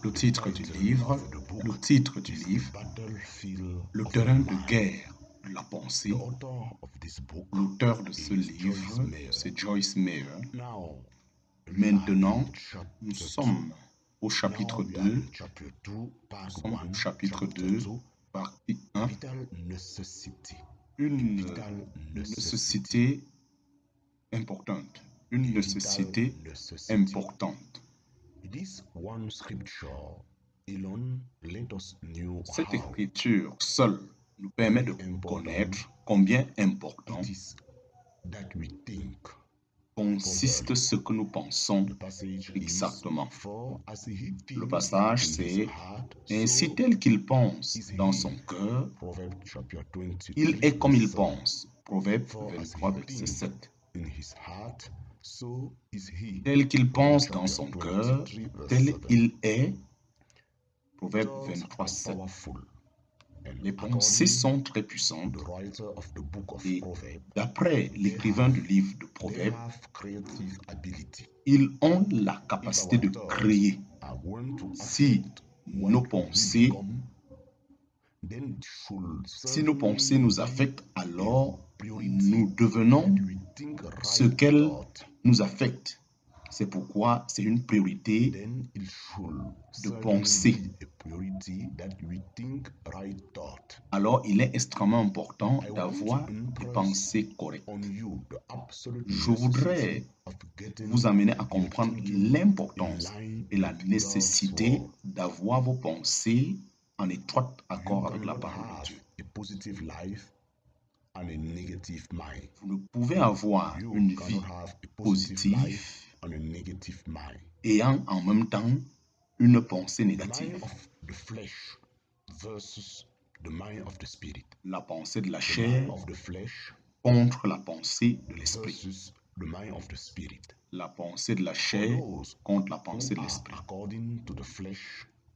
Le titre du livre, Le terrain de guerre de la pensée. L'auteur de ce livre, c'est Joyce Meyer. Maintenant, nous sommes au chapitre 2, partie 1, une nécessité importante, une nécessité importante. Cette écriture seule nous permet de connaître combien important consiste ce que nous pensons exactement. Le passage, c'est « Ainsi tel qu'il pense dans son cœur, il est comme il pense. » Proverbe 23, verset 7. Tel qu'il pense dans son cœur, tel il est. Proverbe 23, 7. Les pensées sont très puissantes et d'après l'écrivain du livre de Proverbes, ils ont la capacité de créer. Si nos pensées nous affectent, alors nous devenons ce qu'elles nous affectent. C'est pourquoi c'est une priorité de penser. Alors, il est extrêmement important d'avoir des pensées correctes. Je voudrais vous amener à comprendre l'importance et la nécessité d'avoir vos pensées en étroit accord avec la parole de Dieu. Vous ne pouvez avoir une vie positive ayant en même temps une pensée négative. La pensée de la chair contre la pensée de l'esprit. La pensée de la chair contre la pensée de l'esprit.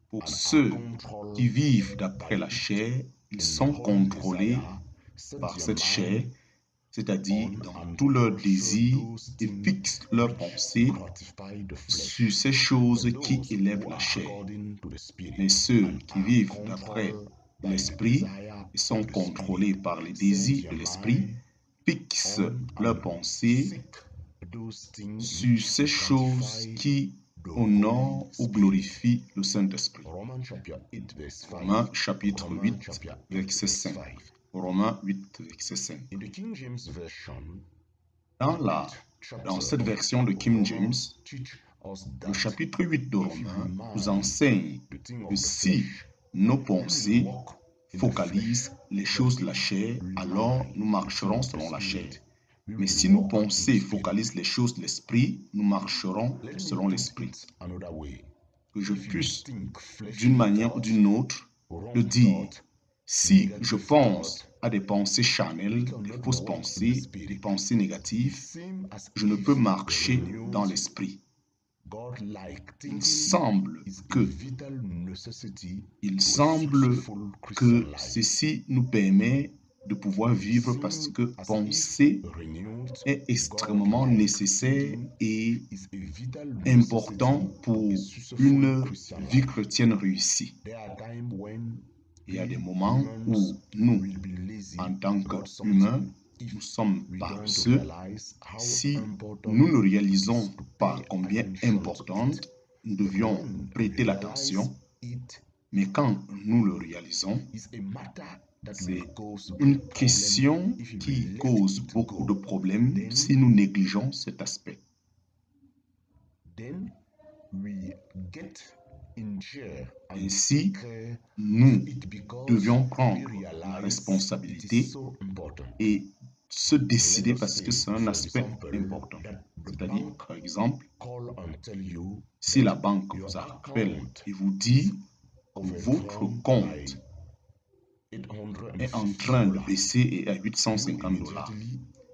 Pour ceux qui vivent d'après la chair, ils sont contrôlés par cette chair, c'est-à-dire dans tous leurs désirs, et fixent leurs pensées sur ces choses qui élèvent la chair. Mais ceux qui vivent d'après l'esprit et sont contrôlés par les désirs de l'esprit fixent leurs pensées sur ces choses qui honorent ou glorifient le Saint-Esprit. Romains chapitre 8, verset 5. Romains 8, verset 5. Dans cette version de King James, le chapitre 8 de Romains nous enseigne que si nos pensées focalisent les choses de la chair, alors nous marcherons selon la chair. Mais si nos pensées focalisent les choses de l'esprit, nous marcherons selon l'esprit. Que je puisse, d'une manière ou d'une autre, le dire. Si je pense à des pensées charnelles, des fausses pensées, des pensées négatives, je ne peux marcher dans l'esprit. Il semble que ceci nous permet de pouvoir vivre parce que penser est extrêmement nécessaire et important pour une vie chrétienne réussie. Il y a des moments où nous, en tant qu'humains, nous sommes paresseux. Si nous ne réalisons pas combien importante nous devions prêter l'attention, mais quand nous le réalisons, c'est une question qui cause beaucoup de problèmes si nous négligeons cet aspect. Ainsi, nous devions prendre la responsabilité et se décider parce que c'est un aspect important. C'est-à-dire, par exemple, si la banque vous appelle et vous dit que votre compte est en train de baisser et à 850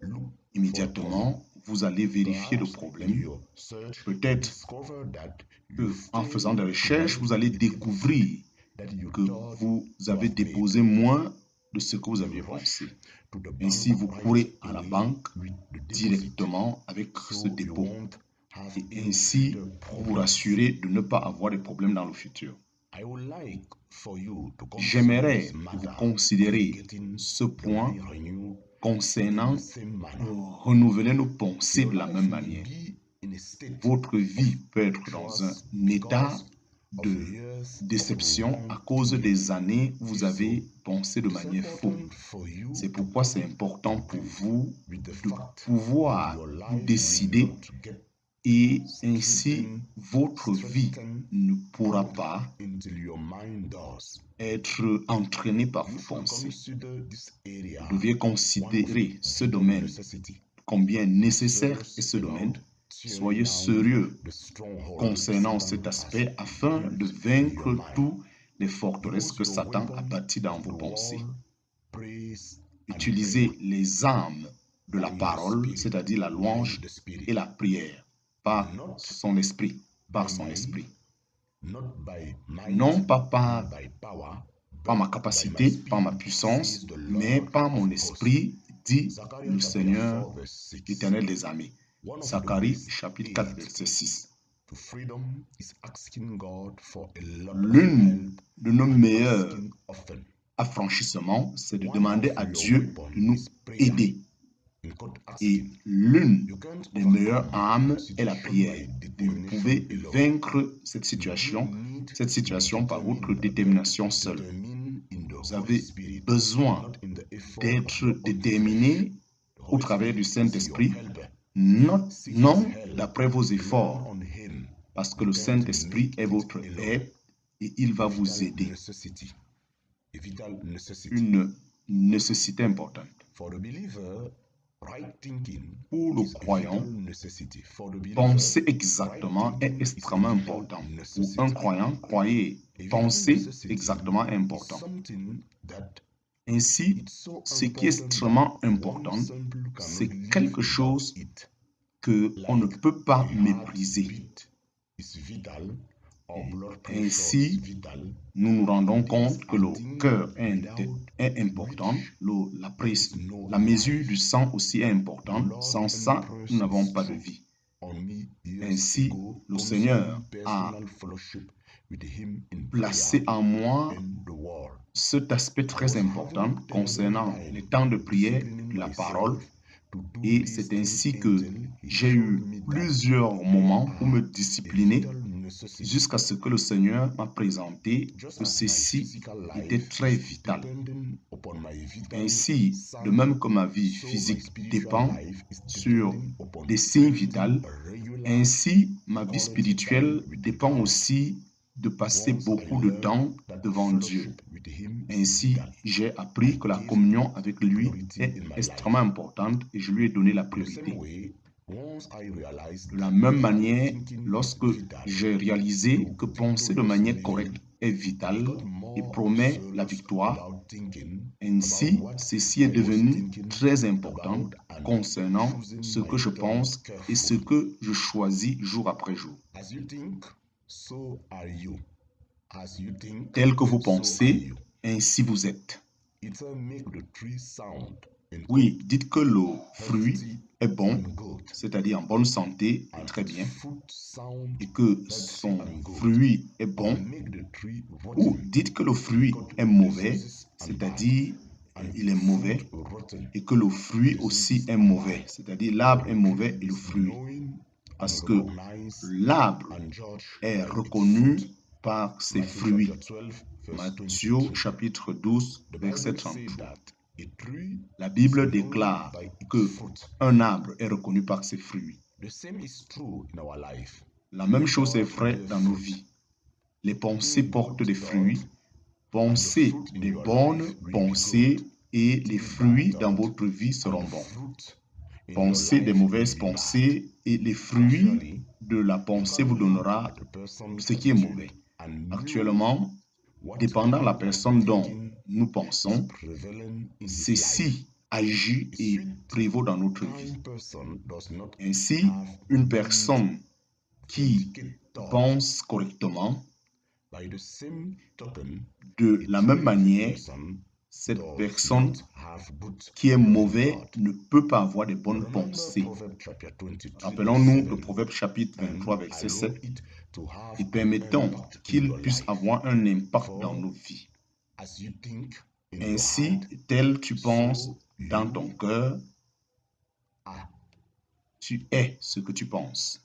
$, immédiatement, vous allez vérifier le problème. Peut-être qu'en faisant des recherches, vous allez découvrir que vous avez déposé moins de ce que vous aviez pensé. Ainsi, vous courez à la banque directement avec ce dépôt et ainsi vous rassurer de ne pas avoir de problèmes dans le futur. J'aimerais que vous considériez ce point concernant renouveler nos pensées de la même manière. Votre vie peut être dans un état de déception à cause des années où vous avez pensé de manière fausse. C'est pourquoi c'est important pour vous de pouvoir décider et ainsi votre vie ne pourra pas être entraînée par vos pensées. Vous devez considérer ce domaine, combien nécessaire est ce domaine. Soyez sérieux concernant cet aspect afin de vaincre toutes les forteresses que Satan a bâties dans vos pensées. Utilisez les armes de la parole, c'est-à-dire la louange et la prière, par son esprit, Non pas par ma capacité, par ma puissance, mais par mon esprit, dit le Seigneur, l'Éternel des armées. Zacharie, chapitre 4, verset 6. L'une de nos meilleurs affranchissements, c'est de demander à Dieu de nous aider. Et l'une des meilleures armes est la prière. Vous pouvez vaincre cette situation par votre détermination seule. Vous avez besoin d'être déterminé au travers du Saint-Esprit, non d'après vos efforts, parce que le Saint-Esprit est votre aide et il va vous aider. Une nécessité importante. Pour le croyant, penser exactement est extrêmement important. Pour un croyant, penser exactement est important. Ainsi, ce qui est extrêmement important, c'est quelque chose qu'on ne peut pas mépriser. Ainsi, nous nous rendons compte que le cœur est important, la mesure du sang aussi est importante. Sans ça, nous n'avons pas de vie. Ainsi, le Seigneur a placé en moi cet aspect très important concernant les temps de prière, de la parole. Et c'est ainsi que j'ai eu plusieurs moments pour me discipliner jusqu'à ce que le Seigneur m'a présenté que ceci était très vital. Ainsi, de même que ma vie physique dépend sur des signes vitaux, ainsi ma vie spirituelle dépend aussi de passer beaucoup de temps devant Dieu. Ainsi, j'ai appris que la communion avec lui est extrêmement importante et je lui ai donné la priorité. De la même manière, lorsque j'ai réalisé que penser de manière correcte est vital et promet la victoire, ainsi, ceci est devenu très important concernant ce que je pense et ce que je choisis jour après jour. Tel que vous pensez, ainsi vous êtes. Oui, dites que le fruit est bon, c'est-à-dire en bonne santé, très bien, et que son fruit est bon, ou dites que le fruit est mauvais, c'est-à-dire il est mauvais, et que le fruit aussi est mauvais, c'est-à-dire l'arbre est mauvais et le fruit, parce que l'arbre est reconnu par ses fruits. Matthieu chapitre 12, verset 33. La Bible déclare que un arbre est reconnu par ses fruits. La même chose est vraie dans nos vies. Les pensées portent des fruits. Pensez des bonnes pensées et les fruits dans votre vie seront bons. Pensez des mauvaises pensées et les fruits de la pensée vous donnera ce qui est mauvais. Actuellement, dépendant de la personne dont nous pensons, ceci agit et prévaut dans notre vie. Ainsi, une personne qui pense correctement, de la même manière, cette personne qui est mauvaise ne peut pas avoir de bonnes pensées. Rappelons-nous le Proverbe chapitre 23, verset 7, et permettons qu'il puisse avoir un impact dans nos vies. Ainsi, tel tu penses dans ton cœur, tu es ce que tu penses.